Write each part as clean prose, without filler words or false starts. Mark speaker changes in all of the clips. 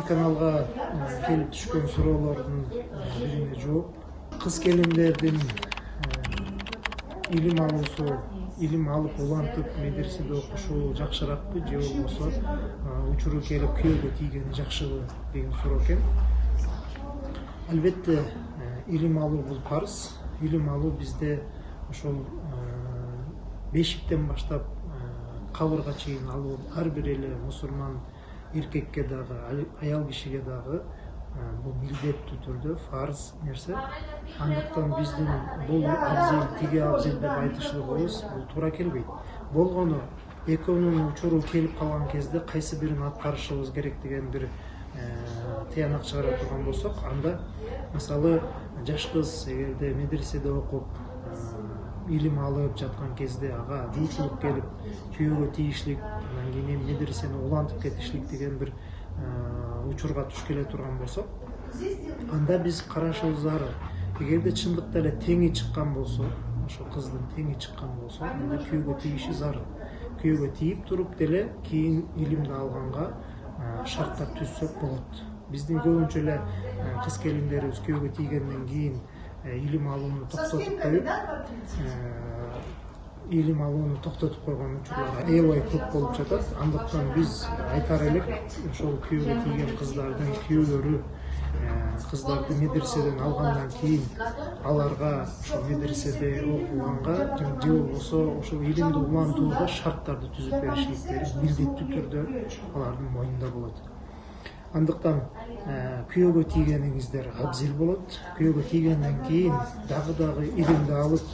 Speaker 1: каналга келип түшкөн суроолордун бирине жооп. Кыз келиндердин илим алуусу, илим алып улантып медреседе окушуу жакшыракпы же болбосо учуру келип күйөөгө тийгени жакшыбы деген суроо экен. Албетте илим алуу бул парыз. Илим алуу бизде ошол бешиктен баштап кабырга чейин алуу ар бир эле мусулман эркекке дагы, аял кишиге дагы бул милдеттүү түрдө фарз нерсе. Андыктан биздин бул абзел, тиги абзел деп айтышлыгыбыз бул туура келбейт. Болгону экөөнүн учуру келип калган кезде кайсы бирин аткарышыбыз керек деген бир тыянак чыгара турган болсок, анда мисалы жаш кыз эгерде медреседе окуп илим алып жаткан кезде ага жуучулук келип күйөөгө тийишлик, анан кийин медресени улантып кетишлик деген бир учурга туш келе турган болсок, анда биз карашыбыз зарыл. Эгерде чындыкта эле теңи чыккан болсо, ошо кыздын теңи чыккан болсо, анда күйөөгө тийиши зарыл. Күйөөгө тийип туруп деле кийин илимди алганга шарттар түзсөк болот. Биздин көбүнчө эле кыз келиндерибиз күйөөгө тийгенден кийин илим алууну токтотуп койгон учурлар аябай көп болуп жатат. Андыктан биз айтар элек, ошол күйөөгө тийген кыздардын күйөөлөрү кыздарды медреседен алгандан кийин аларга ошол медреседе окуганга же болбосо ошол илимди улантууга шарттарды түзүп беришиктери милдеттүү түрдө алардын мойнунда болот. Андыктан күйөөгө тийгениңиздер абзел болот. Күйөөгө тийгенден кийин дагы илимди алып,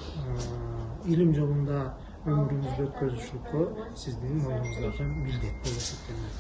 Speaker 1: илим жолунда өмүрүңүздү өткөзүшлүккө сиздин мойнуңуздагы милдет болуп эсептелет.